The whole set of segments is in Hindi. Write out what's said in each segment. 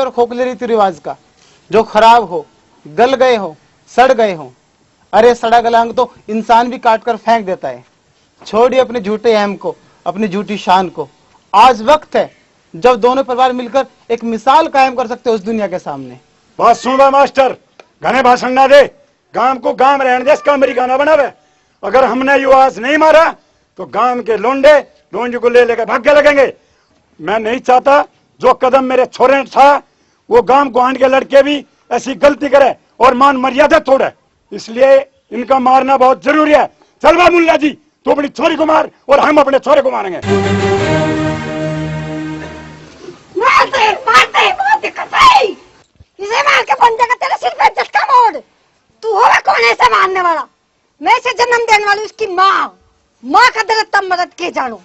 और खोखले रीति रिवाज का, जो खराब हो, गल गए हो, सड़ गए हो। अरे सड़ा गला अंग तो इंसान भी काट कर फेंक देता है। छोड़िए अपने झूठे अहम को, अपनी झूठी शान को। आज वक्त है जब दोनों परिवार मिलकर एक मिसाल कायम कर सकते हो उस दुनिया के सामने। बात सुन रहा मास्टर, घने भाषण ना दे, गांव को गांव रहने दे, इसका अमेरिकाना बनावे। अगर हमने युवास नहीं मारा तो गांव के लोंडे लोंज को ले लेकर भाग के लगेंगे। मैं नहीं चाहता जो कदम मेरे छोरे ने था वो गांव को आंट के लड़के भी ऐसी गलती करे और मान मर्यादा तोड़े, इसलिए इनका मारना बहुत जरूरी है। चल बा मुल्ला जी, तू अपनी छोरी को मार और हम अपने छोरे को मारेंगे। मारते मारते बहुत दिक्कत है, इसे मार के बन जाएगा तेरे सिर पे झटका मोड़। तू होगा कौन ऐसे मारने वाला? मैं इसे जन्म देने वाली उसकी माँ का दर्द तब मदद के जानू।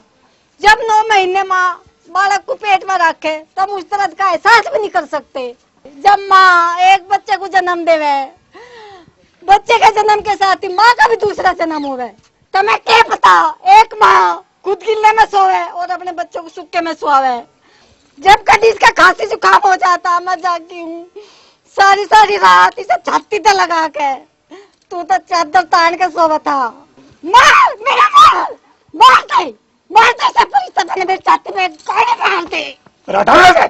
जब 9 महीने माँ बालक को पेट में रखे तब उस दर्द का एहसास भी नहीं कर सकते। जब माँ एक बच्चे को जन्म देवे, बच्चे के जन्म के साथ ही माँ का भी दूसरा जन्म होवे, तो मैं क्या पता एक माँ खुद गिल्ले में सोवे और अपने बच्चों को सूखे में सुआवे। जब कभी इसका खांसी जुकाम हो जाता मैं जागी हूँ सारी सारी रात इसे छाती पे लगा के, तू तो चादर तान के सोवा था। मार मेरा मार दे से पूरी तरह मेरी छाती में गाड़ी मार दे। हटाओ इसे।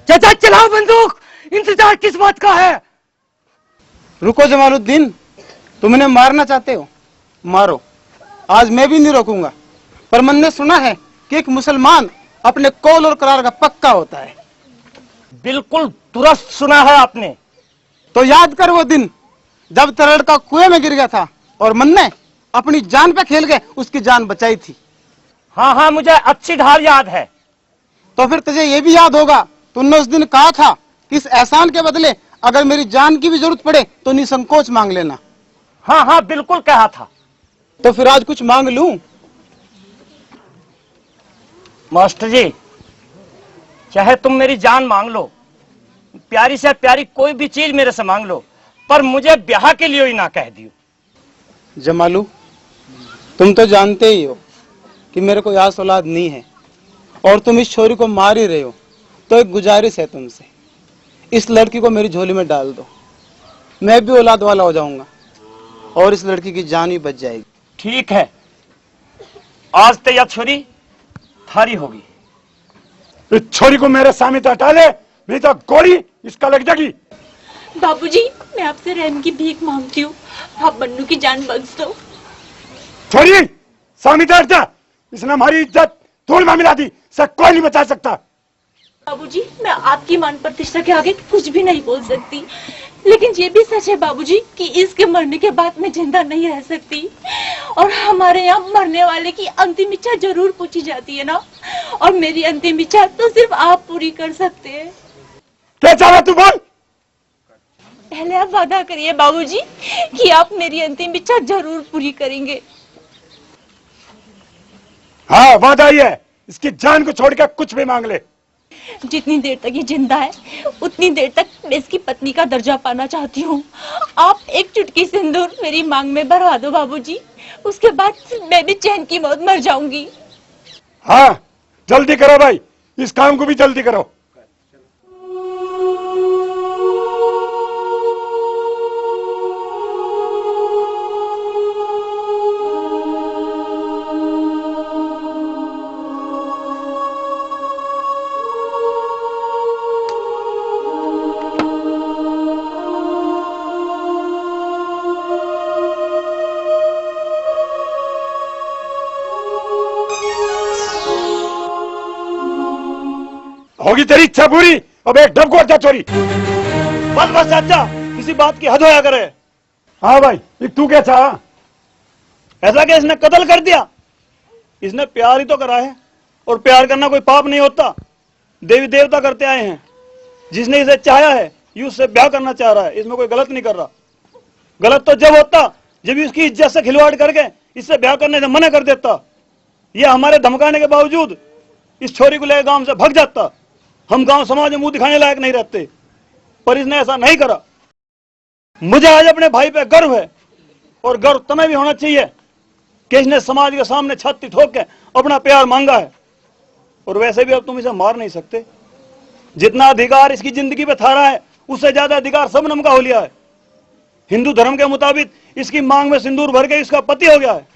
चाचा चलाओ बंदूक, इंतजार किस बात का है? रुको जमालुद्दीन, तुम इन्हें मारना चाहते हो, मारो। आज मैं भी नहीं रोकूंगा, पर मैंने सुना है कि एक मुसलमान अपने कौल और करार का पक्का होता है। बिल्कुल दुरुस्त सुना है आपने। तो याद कर वो दिन जब तेरा लड़का कुएं में गिर गया था और मन्ने अपनी जान पे खेल के उसकी जान बचाई थी। हाँ हाँ, मुझे अच्छी ढाल याद है। तो फिर तुझे ये भी याद होगा तुमने उस दिन कहा था कि इस एहसान के बदले अगर मेरी जान की भी जरूरत पड़े तो निसंकोच मांग लेना। हाँ हाँ, बिल्कुल कहा था। तो फिर आज कुछ मांग लूं? मास्टर जी, चाहे तुम मेरी जान मांग लो, प्यारी से प्यारी कोई भी चीज मेरे से मांग लो, पर मुझे ब्याह के लिए ही ना कह दियो। जमालू, तुम तो जानते ही हो कि मेरे को यास औलाद नहीं है और तुम इस छोरी को मार ही रहे हो, तो एक गुजारिश है तुमसे, इस लड़की को मेरी झोली में डाल दो। मैं भी औलाद वाला हो जाऊंगा और इस लड़की की जान भी बच जाएगी। ठीक है, आज तो यह छोरी थारी होगी। इस छोरी को मेरे सामने से हटा ले, नहीं तो गोली इसका लग जाएगी। बाबूजी, मैं आपसे रहम की भीख मांगती हूँ, आप बन्नू की जान बख्श दो। छोरी सामने से हट जा, इसने हमारी इज्जत धूल में मिला दी, इसे कोई नहीं बचा सकता। बाबूजी, मैं आपकी मान प्रतिष्ठा के आगे कुछ भी नहीं बोल सकती, लेकिन ये भी सच है बाबूजी कि इसके मरने के बाद मैं जिंदा नहीं रह सकती, और हमारे यहाँ मरने वाले की अंतिम इच्छा जरूर पूछी जाती है ना, और मेरी अंतिम इच्छा तो सिर्फ आप पूरी कर सकते हैं। क्या चाह रहा तू बोल? पहले आप वादा करिए बाबूजी कि आप मेरी अंतिम इच्छा जरूर पूरी करेंगे। हाँ वादा ही है, इसकी जान को छोड़कर कुछ भी मांग ले। जितनी देर तक ये जिंदा है उतनी देर तक मैं इसकी पत्नी का दर्जा पाना चाहती हूँ। आप एक चुटकी सिंदूर मेरी मांग में भरवा दो बाबूजी, उसके बाद मैं भी चैन की मौत मर जाऊंगी। हाँ जल्दी करो भाई, इस काम को भी जल्दी करो। होगी तेरी इच्छा पूरी, अब एक ढब को अच्छा चोरी। बस बस चाचा, किसी बात की हद होया करे। हाँ भाई, तू क्या चाह? ऐसा कि इसने कत्ल कर दिया? इसने प्यार ही तो करा है, और प्यार करना कोई पाप नहीं होता, देवी देवता करते आए हैं। जिसने इसे चाहा है ये उससे ब्याह करना चाह रहा है, इसमें कोई गलत नहीं कर रहा। गलत तो जब होता जब इसकी इज्जत से खिलवाड़ करके इससे ब्याह करने से मना कर देता। ये हमारे धमकाने के बावजूद इस छोरी को लेकर गांव से भाग जाता। हम गांव समाज में मुंह दिखाने लायक नहीं रहते, पर इसने ऐसा नहीं करा। मुझे आज अपने भाई पे गर्व है, और गर्व तुम्हें भी होना चाहिए कि इसने समाज के सामने छाती ठोक के अपना प्यार मांगा है। और वैसे भी अब तुम इसे मार नहीं सकते। जितना अधिकार इसकी जिंदगी पे था रहा है, उससे ज्यादा अधिकार शबनम का हो लिया है। हिंदू धर्म के मुताबिक इसकी मांग में सिंदूर भर के इसका पति हो गया है।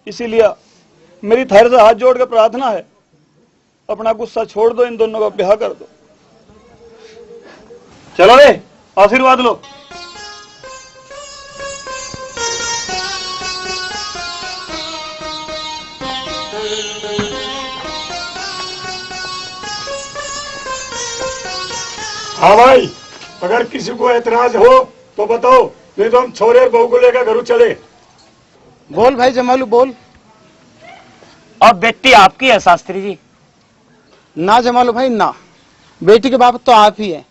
इसीलिए मेरी थारे से हाथ जोड़ के प्रार्थना है, अपना गुस्सा छोड़ दो, इन दोनों का ब्याह कर दो। चलो रे, आशीर्वाद लो। हाँ भाई, अगर किसी को एतराज हो तो बताओ, नहीं तो हम छोरे और बहू को लेकर घर चले। बोल भाई जमालू बोल। अब बेटी आपकी है शास्त्री जी। ना जमालू भाई ना, बेटी के बाप तो आप ही है,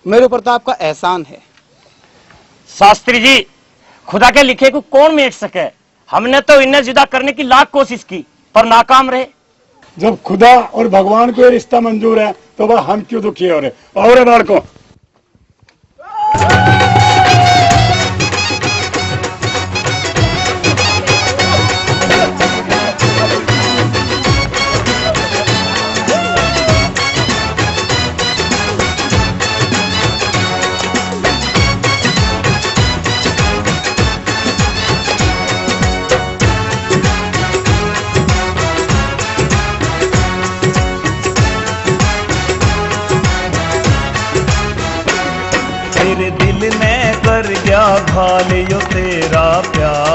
मेरे ऊपर तो आपका एहसान है। शास्त्री जी, खुदा के लिखे को कौन मिट सके। हमने तो इन्हें जुदा करने की लाख कोशिश की पर नाकाम रहे। जब खुदा और भगवान को ये रिश्ता मंजूर है तो वह हम क्यों दुखी हो रहे। और बालकों, मेरे दिल ने कर गया भाल यो तेरा प्यार।